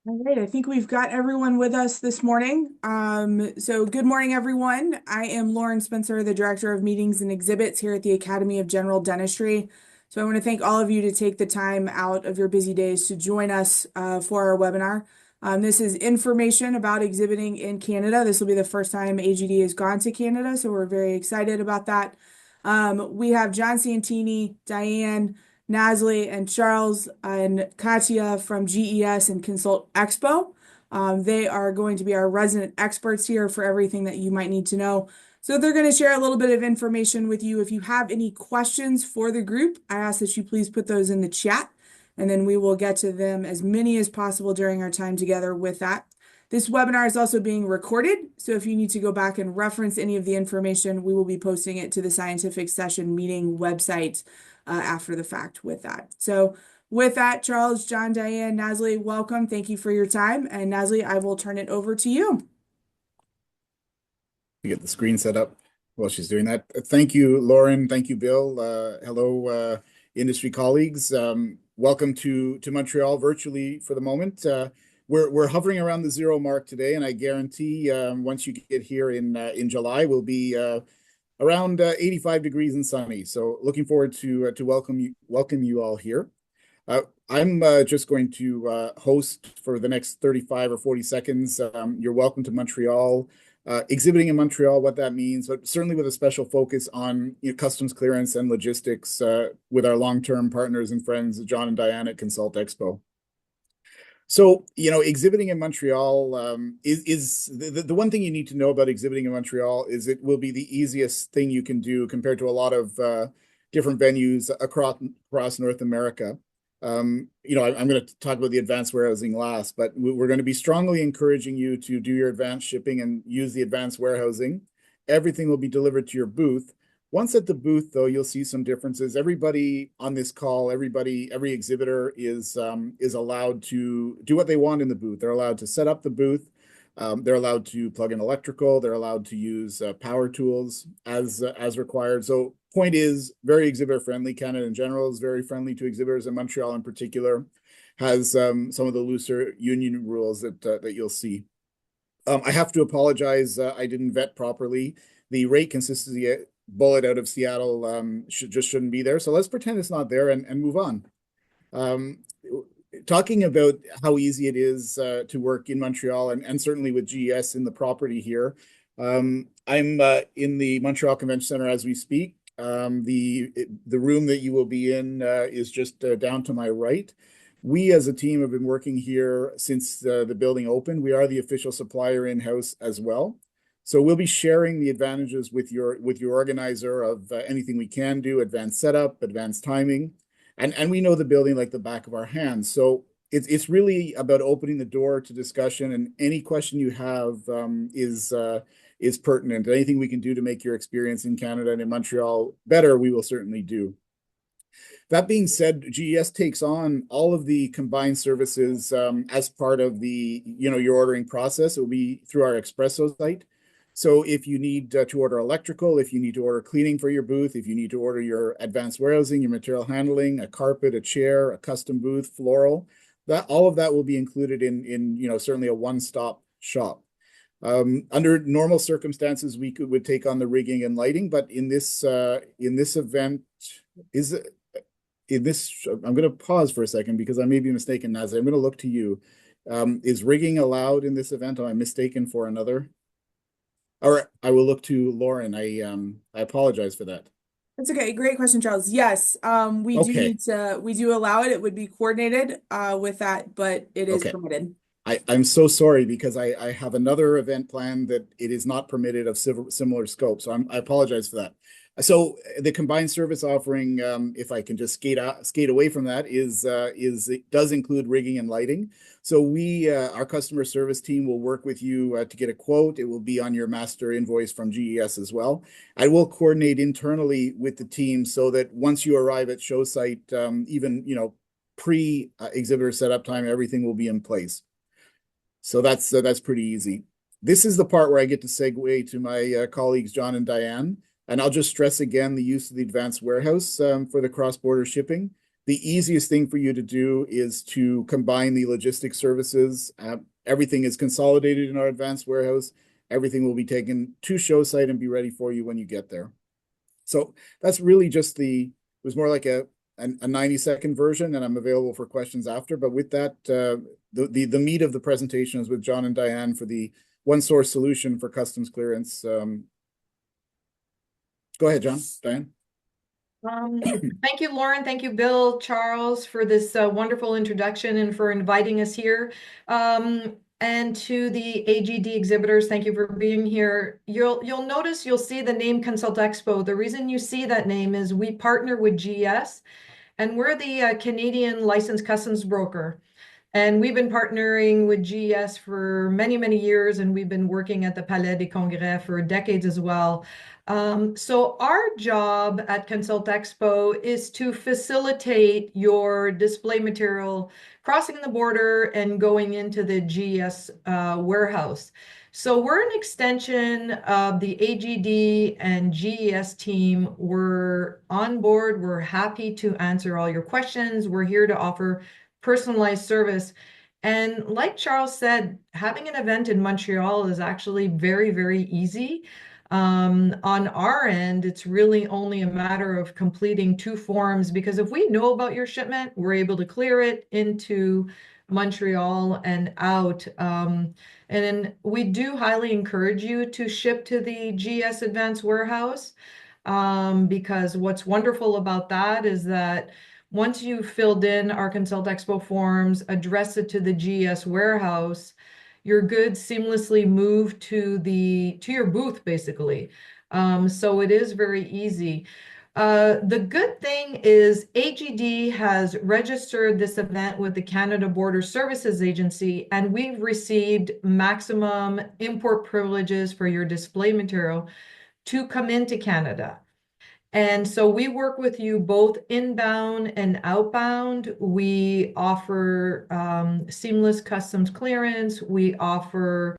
All right, I think we've got everyone with us this morning. So good morning, everyone. I am Lauren Spencer, the Director of Meetings and Exhibits here at the Academy of General Dentistry. So I want to thank all of you to take the time out of your busy days to join us for our webinar. This is information about exhibiting in Canada. This will be the first time AGD has gone to Canada, so we're very excited about that. We have John Santini, Diane, Nasli and Charles and Katya from GES and Consult Expo. They are going to be our resident experts here for everything that you might need to know. So they're going to share a little bit of information with you. If you have any questions for the group, I ask that you please put those in the chat, and then we will get to them as many as possible during our time together with that. This webinar is also being recorded, so if you need to go back and reference any of the information, we will be posting it to the Scientific Session Meeting website after the fact with that. So with that, Charles, John, Diane, Nasli, welcome. Thank you for your time. And Nasli, I will turn it over to you. To get the screen set up while she's doing that. Thank you, Lauren. Thank you, Bill. Hello, industry colleagues. Welcome to Montreal virtually for the moment. We're hovering around the 0 mark today, and I guarantee once you get here in July, we'll be around 85 degrees and sunny. So looking forward to welcome you all here. I'm just going to host for the next 35 or 40 seconds. You're welcome to Montreal. Exhibiting in Montreal, what that means, but certainly with a special focus on customs clearance and logistics with our long-term partners and friends, John and Diane at Consult Expo. So, exhibiting in Montreal is the one thing you need to know about exhibiting in Montreal is it will be the easiest thing you can do compared to a lot of different venues across North America. I'm going to talk about the advanced warehousing last, but we're going to be strongly encouraging you to do your advanced shipping and use the advanced warehousing. Everything will be delivered to your booth. Once at the booth, though, you'll see some differences. Everybody on this call, every exhibitor is allowed to do what they want in the booth. They're allowed to set up the booth. They're allowed to plug in electrical. They're allowed to use power tools as required. So point is, very exhibitor friendly. Canada in general is very friendly to exhibitors, and Montreal in particular has some of the looser union rules that you'll see. I have to apologize. I didn't vet properly. The rate consistency bullet out of Seattle shouldn't be there. So let's pretend it's not there and move on. Talking about how easy it is to work in Montreal and certainly with GES in the property here. I'm in the Montreal Convention Center as we speak. The room that you will be in is just down to my right. We as a team have been working here since the building opened. We are the official supplier in-house as well. So we'll be sharing the advantages with your organizer of anything we can do, advanced setup, advanced timing. And we know the building like the back of our hands. So it's really about opening the door to discussion, and any question you have is pertinent. Anything we can do to make your experience in Canada and in Montreal better, we will certainly do. That being said, GES takes on all of the combined services as part of the your ordering process. It will be through our Expresso site. So if you need to order electrical, if you need to order cleaning for your booth, if you need to order your advanced warehousing, your material handling, a carpet, a chair, a custom booth, floral, that all of that will be included in certainly a one-stop shop. Under normal circumstances, we would take on the rigging and lighting, but in this event, I'm going to pause for a second because I may be mistaken, Naz. I'm going to look to you. Is rigging allowed in this event? Am I mistaken for another? All right, I will look to Lauren. I apologize for that. That's okay. Great question, Charles. Yes, we do allow it. It would be coordinated with that, but it is permitted. I'm so sorry because I have another event planned that it is not permitted of similar scope. So I apologize for that. So the combined service offering, if I can just skate away from that, it does include rigging and lighting. So our customer service team will work with you to get a quote. It will be on your master invoice from GES as well. I will coordinate internally with the team so that once you arrive at show site, even pre-exhibitor setup time, everything will be in place. So that's pretty easy. This is the part where I get to segue to my colleagues, John and Diane. And I'll just stress again the use of the advanced warehouse for the cross-border shipping. the easiest thing for you to do is to combine the logistics services. Everything is consolidated in our advanced warehouse. Everything will be taken to show site and be ready for you when you get there. So that's really just it was more like a 90-second version, and I'm available for questions after. But with that, the meat of the presentation is with John and Diane for the one source solution for customs clearance. Go ahead, John, Diane. Thank you, Lauren. Thank you, Bill, Charles, for this wonderful introduction and for inviting us here. And to the AGD exhibitors, thank you for being here. You'll notice, you'll see the name Consult Expo. The reason you see that name is we partner with GS, and we're the Canadian licensed customs broker. And we've been partnering with GS for many, many years, and we've been working at the Palais des Congrès for decades as well. So our job at Consult Expo is to facilitate your display material crossing the border and going into the GS warehouse. So we're an extension of the AGD and GES team. We're on board. We're happy to answer all your questions. We're here to offer personalized service. And like Charles said, having an event in Montreal is actually very, very easy. On our end, it's really only a matter of completing 2 forms, because if we know about your shipment, we're able to clear it into Montreal and out. And then we do highly encourage you to ship to the GS Advanced Warehouse, because what's wonderful about that is that once you've filled in our Consult Expo forms, address it to the GS warehouse, your goods seamlessly move to your booth, basically. So it is very easy. The good thing is AGD has registered this event with the Canada Border Services Agency, and we've received maximum import privileges for your display material to come into Canada. And so we work with you both inbound and outbound. We offer seamless customs clearance. We offer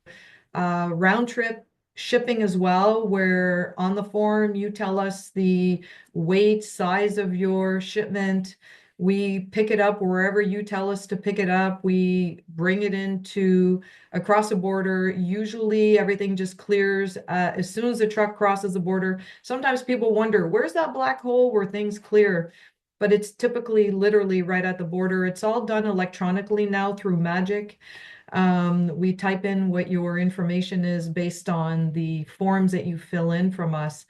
round trip shipping as well, where on the form you tell us the weight, size of your shipment. We pick it up wherever you tell us to pick it up. We bring it into across the border. Usually everything just clears as soon as the truck crosses the border. Sometimes people wonder, where's that black hole where things clear? But it's typically literally right at the border. It's all done electronically now through Magic. We type in what your information is based on the forms that you fill in from us,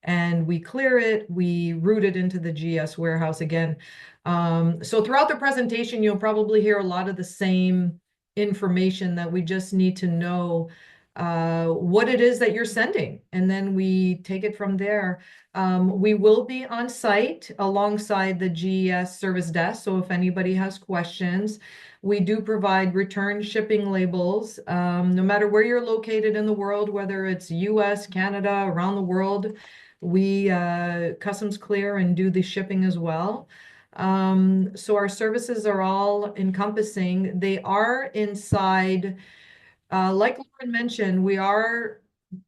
and we clear it, we route it into the GS warehouse again. So throughout the presentation, you'll probably hear a lot of the same information that we just need to know what it is that you're sending, and then we take it from there. We will be on site alongside the GES service desk, so if anybody has questions, we do provide return shipping labels. No matter where you're located in the world, whether it's US, Canada, around the world, we customs clear and do the shipping as well. So our services are all encompassing. They are inside, like Lauren mentioned, we are,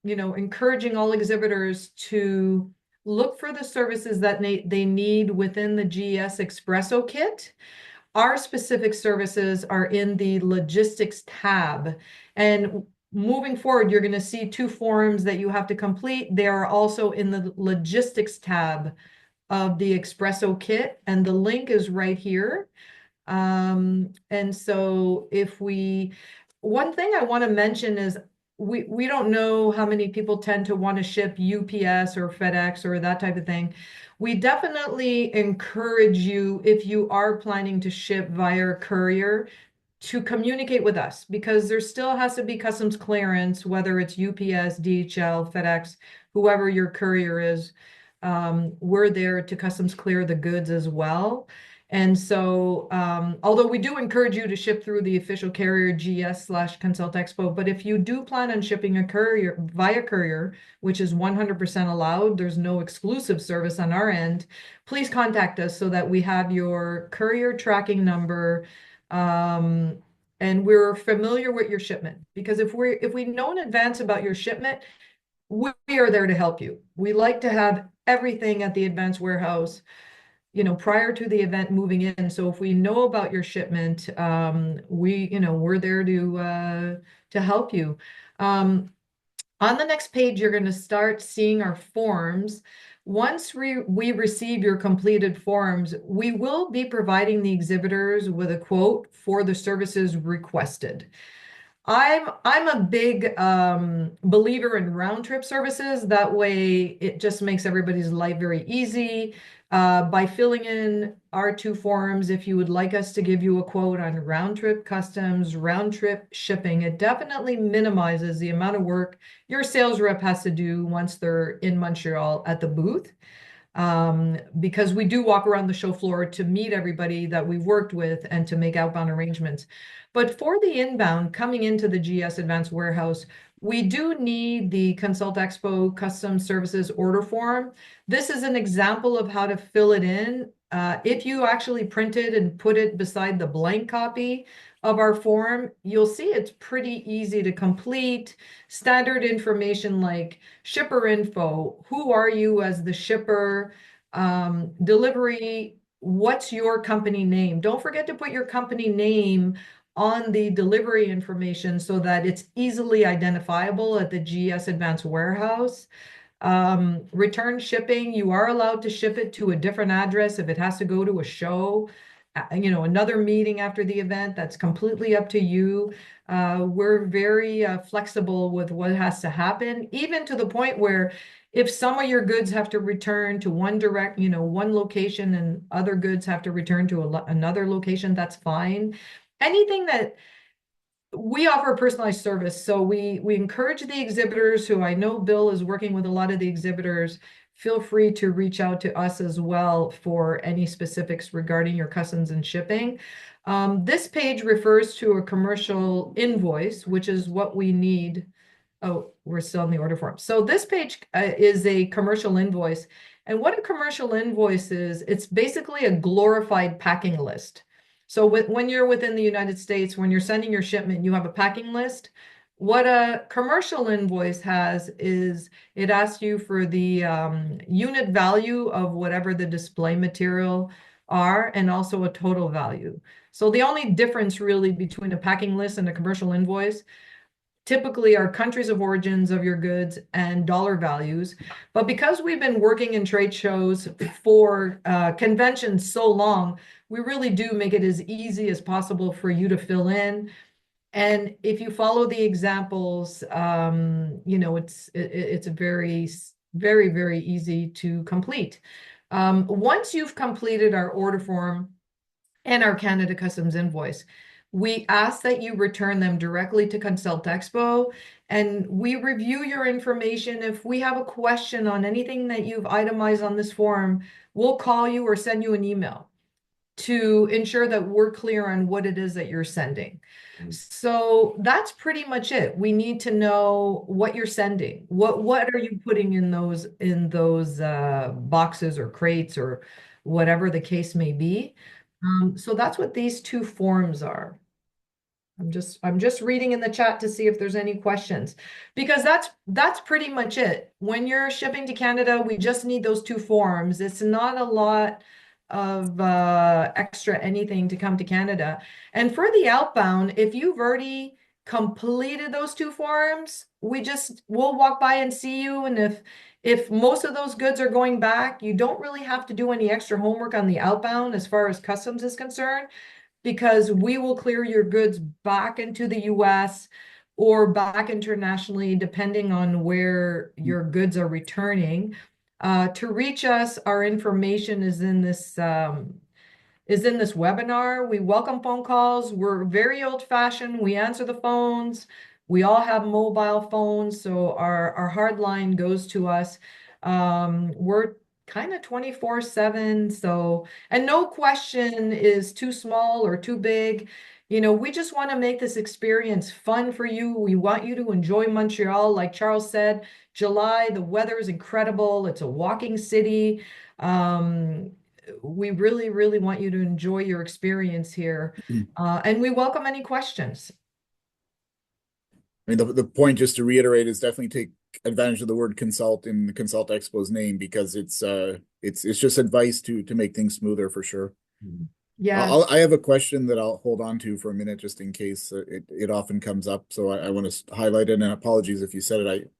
encouraging all exhibitors to look for the services that they need within the GS Espresso kit. Our specific services are in the logistics tab. And moving forward, you're going to see 2 forms that you have to complete. They are also in the logistics tab of the Espresso kit, and the link is right here. And so one thing I want to mention is we don't know how many people tend to want to ship UPS or FedEx or that type of thing. We definitely encourage you, if you are planning to ship via courier, to communicate with us, because there still has to be customs clearance, whether it's UPS, DHL, FedEx, whoever your courier is. We're there to customs clear the goods as well. And so, although we do encourage you to ship through the official carrier GS/Consult Expo, but if you do plan on shipping a courier via courier, which is 100% allowed, there's no exclusive service on our end, please contact us so that we have your courier tracking number, and we're familiar with your shipment. Because if we know in advance about your shipment, we are there to help you. We like to have everything at the advanced warehouse, prior to the event moving in. So if we know about your shipment, we're there to help you. On the next page, you're going to start seeing our forms. Once we receive your completed forms, we will be providing the exhibitors with a quote for the services requested. I'm a big believer in round trip services. That way, it just makes everybody's life very easy. By filling in our two forms, if you would like us to give you a quote on round trip customs, round trip shipping, it definitely minimizes the amount of work your sales rep has to do once they're in Montreal at the booth. Because we do walk around the show floor to meet everybody that we've worked with and to make outbound arrangements. But for the inbound coming into the GS Advanced Warehouse, we do need the Consult Expo Custom Services order form. This is an example of how to fill it in. If you actually print it and put it beside the blank copy of our form, you'll see it's pretty easy to complete. Standard information like shipper info, who are you as the shipper, delivery, what's your company name? Don't forget to put your company name on the delivery information so that it's easily identifiable at the GS Advanced Warehouse. Return shipping, you are allowed to ship it to a different address if it has to go to a show, another meeting after the event. That's completely up to you. We're very flexible with what has to happen, even to the point where if some of your goods have to return to one location and other goods have to return to another location, that's fine. Anything that we offer personalized service. So we encourage the exhibitors, who I know Bill is working with a lot of the exhibitors, feel free to reach out to us as well for any specifics regarding your customs and shipping. This page refers to a commercial invoice, which is what we need. Oh, we're still in the order form. So this page is a commercial invoice. And what a commercial invoice is, it's basically a glorified packing list. So when you're within the United States, when you're sending your shipment, you have a packing list. What a commercial invoice has is it asks you for the unit value of whatever the display material are, and also a total value. So the only difference really between a packing list and a commercial invoice typically are countries of origins of your goods and dollar values. But because we've been working in trade shows for conventions so long, we really do make it as easy as possible for you to fill in. And if you follow the examples, it's very, very, very easy to complete. Once you've completed our order form and our Canada Customs invoice, we ask that you return them directly to Consult Expo, and we review your information. If we have a question on anything that you've itemized on this form, we'll call you or send you an email to ensure that we're clear on what it is that you're sending. So that's pretty much it. We need to know what you're sending. What are you putting in those boxes or crates or whatever the case may be. So that's what these two forms are. I'm just reading in the chat to see if there's any questions, because that's pretty much it. When you're shipping to Canada, we just need those two forms. It's not a lot of extra anything to come to Canada. And for the outbound, if you've already completed those two forms, we'll walk by and see you. And if most of those goods are going back, you don't really have to do any extra homework on the outbound as far as customs is concerned, because we will clear your goods back into the US or back internationally, depending on where your goods are returning. To reach us, our information is in this webinar. We welcome phone calls. We're very old-fashioned. We answer the phones. We all have mobile phones, so our hard line goes to us. We're kind of 24/7, and no question is too small or too big. We just want to make this experience fun for you. We want you to enjoy Montreal. Like Charles said, July, the weather is incredible. It's a walking city. We really, really want you to enjoy your experience here. And we welcome any questions. I mean, the point, just to reiterate, is definitely take advantage of the word consult in the Consult Expo's name, because it's just advice to make things smoother for sure. Yeah. I have a question that I'll hold on to for a minute just in case it often comes up. So I want to highlight it, and apologies if you said it.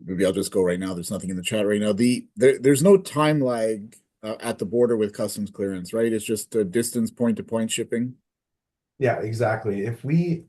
Maybe I'll just go right now. There's nothing in the chat right now. There's no time lag at the border with customs clearance, right? It's just a distance point to point shipping. Yeah, exactly. If we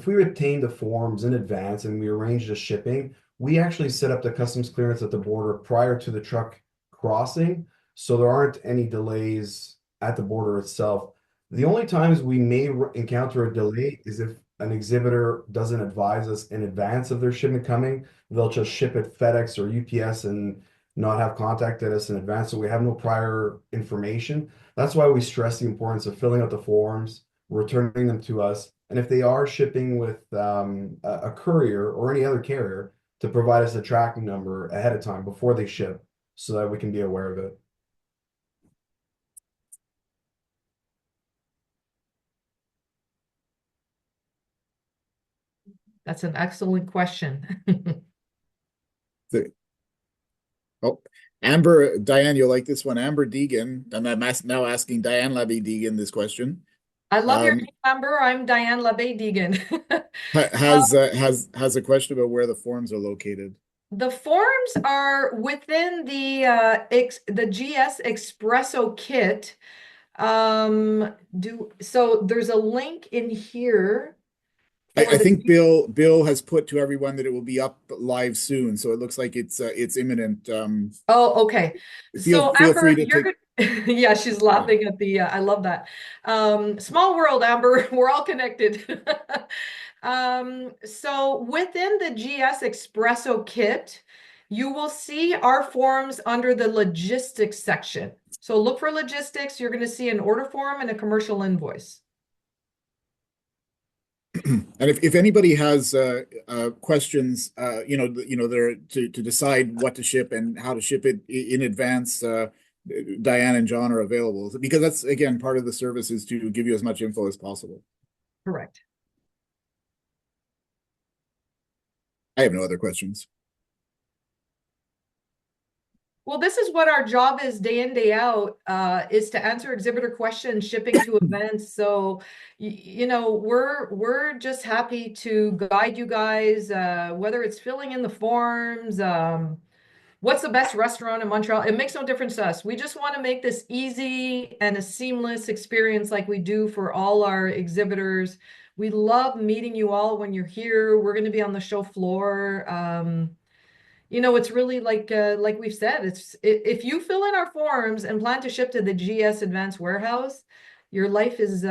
retain the forms in advance and we arrange the shipping, we actually set up the customs clearance at the border prior to the truck crossing, so there aren't any delays at the border itself. The only times we may encounter a delay is if an exhibitor doesn't advise us in advance of their shipment coming. They'll just ship it FedEx or UPS and not have contacted us in advance, so we have no prior information. That's why we stress the importance of filling out the forms, returning them to us, and if they are shipping with a courier or any other carrier, to provide us a tracking number ahead of time before they ship so that we can be aware of it. That's an excellent question. Oh, Amber, Diane, you'll like this one. Amber Deegan, and I'm now asking Diane Labby Deegan this question. I love your name, Amber. I'm Diane LaBay Deegan. Has a question about where the forms are located. The forms are within the GS Espresso kit. So there's a link in here for I think Bill has put to everyone that it will be up live soon, so it looks like it's imminent. Oh, okay. Feel So Amber, free to you're take. good. Yeah, she's laughing at I love that. Small world, Amber. We're all connected. So within the GS Espresso kit, you will see our forms under the logistics section. So look for logistics. You're going to see an order form and a commercial invoice. And if anybody has questions, they're to decide what to ship and how to ship it in advance, Diane and John are available, because that's, again, part of the service is to give you as much info as possible. Correct. I have no other questions. Well, this is what our job is day in, day out, is to answer exhibitor questions, shipping to events. So, we're just happy to guide you guys, whether it's filling in the forms, what's the best restaurant in Montreal. It makes no difference to us. We just want to make this easy and a seamless experience like we do for all our exhibitors. We love meeting you all when you're here. We're going to be on the show floor. It's really like we've said, if you fill in our forms and plan to ship to the GS Advanced Warehouse, your life is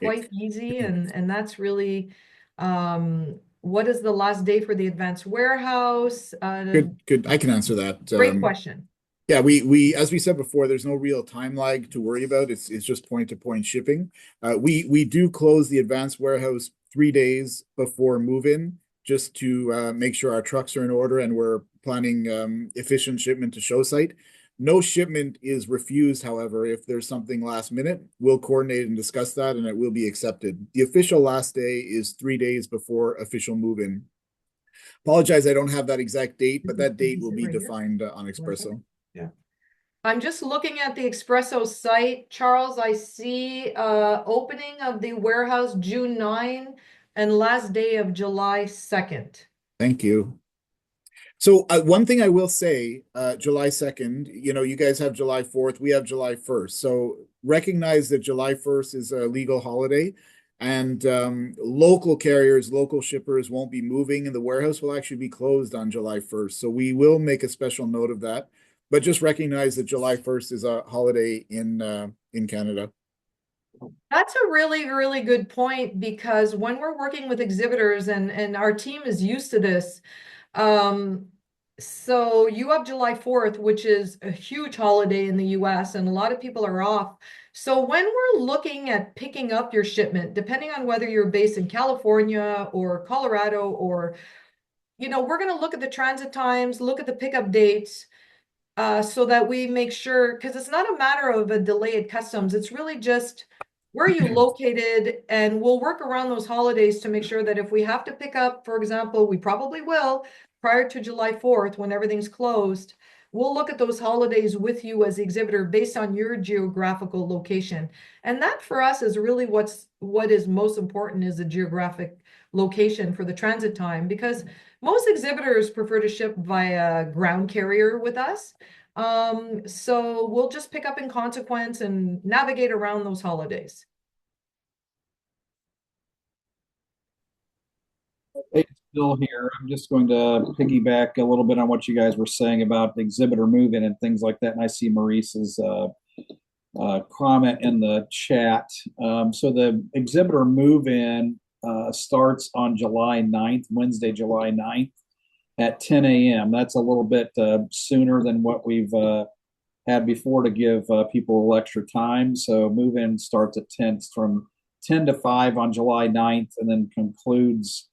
quite easy, and that's really what is the last day for the Advanced Warehouse? Good. I can answer that. Great question. Yeah, we as we said before, there's no real time lag to worry about. It's just point to point shipping. We do close the Advanced Warehouse 3 days before move-in, just to make sure our trucks are in order and we're planning efficient shipment to show site. No shipment is refused, however. If there's something last minute, we'll coordinate and discuss that, and it will be accepted. The official last day is 3 days before official move-in. Apologize, I don't have that exact date, but that date will be defined on Expresso. Yeah. I'm just looking at the Expresso site. Charles, I see opening of the warehouse June 9 and last day of July 2nd. Thank you. So one thing I will say, July 2nd, you guys have July 4th, we have July 1st. So recognize that July 1st is a legal holiday, and local carriers, local shippers won't be moving, and the warehouse will actually be closed on July 1st. So we will make a special note of that, but just recognize that July 1st is a holiday in Canada. That's a really, really good point, because when we're working with exhibitors, and our team is used to this, so you have July 4th, which is a huge holiday in the US, and a lot of people are off. So when we're looking at picking up your shipment, depending on whether you're based in California or Colorado, or, we're going to look at the transit times, look at the pickup dates, so that we make sure, because it's not a matter of a delay at customs. It's really just where are you located? And we'll work around those holidays to make sure that if we have to pick up, for example, we probably will, prior to July 4th, when everything's closed, we'll look at those holidays with you as the exhibitor based on your geographical location. And that for us is really what is most important, is the geographic location for the transit time, because most exhibitors prefer to ship via ground carrier with us. So we'll just pick up in consequence and navigate around those holidays. Hey, it's Bill here. I'm just going to piggyback a little bit on what you guys were saying about the exhibitor move-in and things like that. And I see Maurice's comment in the chat. So the exhibitor move-in starts on July 9th, Wednesday, July 9th at 10 a.m. That's a little bit sooner than what we've had before to give people a little extra time. So move-in starts at 10 from 10 to 5 on July 9th and then concludes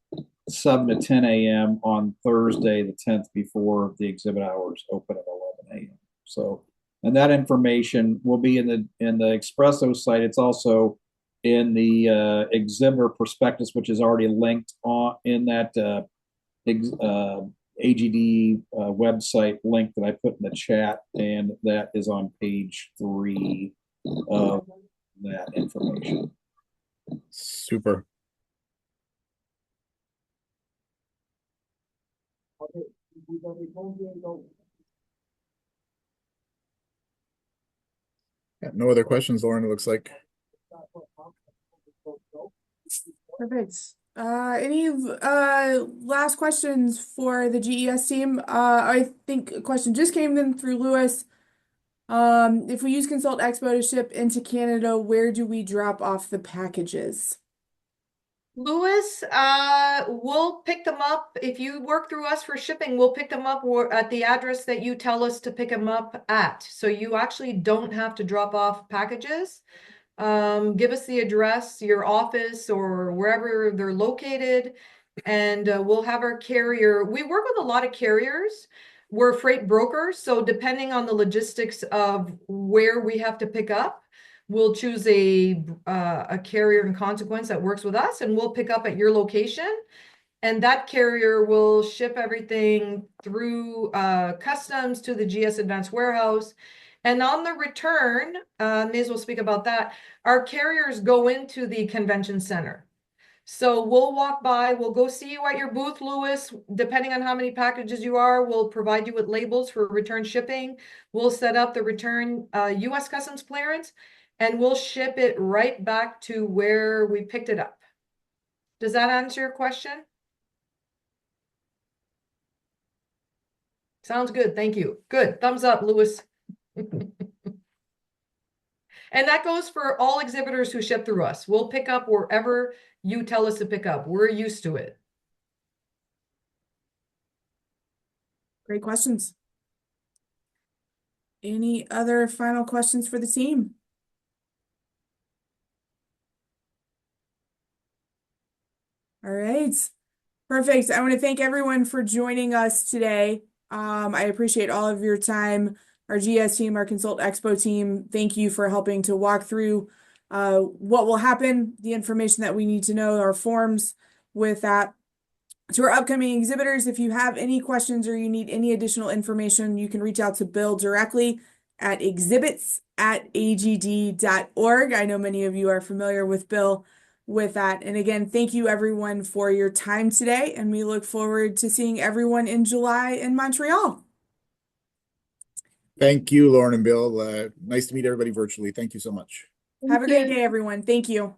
7 to 10 a.m. on Thursday, the 10th, before the exhibit hours open at 11 a.m. So, and that information will be in the Expresso site. It's also in the exhibitor prospectus, which is already linked on in that AGD website link that I put in the chat, and that is on page 3 of that information. Super. Yeah, no other questions, Lauren, it looks like. Perfect. Any last questions for the GES team? I think a question just came in through Lewis. If we use Consult Expo to ship into Canada, where do we drop off the packages? Lewis, we'll pick them up. If you work through us for shipping, we'll pick them up at the address that you tell us to pick them up at. So you actually don't have to drop off packages. Give us the address, your office, or wherever they're located, and we'll have our carrier. We work with a lot of carriers. We're freight brokers, so depending on the logistics of where we have to pick up, we'll choose a carrier in consequence that works with us, and we'll pick up at your location. And that carrier will ship everything through customs to the GS Advanced Warehouse. And on the return, may as well speak about that, our carriers go into the convention center. So we'll walk by, we'll go see you at your booth, Lewis. Depending on how many packages you are, we'll provide you with labels for return shipping. We'll set up the return US Customs clearance, and we'll ship it right back to where we picked it up. Does that answer your question? Sounds good, thank you. Good, thumbs up, Lewis. And that goes for all exhibitors who ship through us. We'll pick up wherever you tell us to pick up. We're used to it. Great questions. Any other final questions for the team? All right. Perfect. I want to thank everyone for joining us today. I appreciate all of your time. Our GS team, our Consult Expo team, thank you for helping to walk through what will happen, the information that we need to know, our forms with that. To our upcoming exhibitors, if you have any questions or you need any additional information, you can reach out to Bill directly at exhibits@agd.org. I know many of you are familiar with Bill with that. And again, thank you everyone for your time today, and we look forward to seeing everyone in July in Montreal. Thank you, Lauren and Bill. Nice to meet everybody virtually. Thank you so much. Have a great day, everyone. Thank you.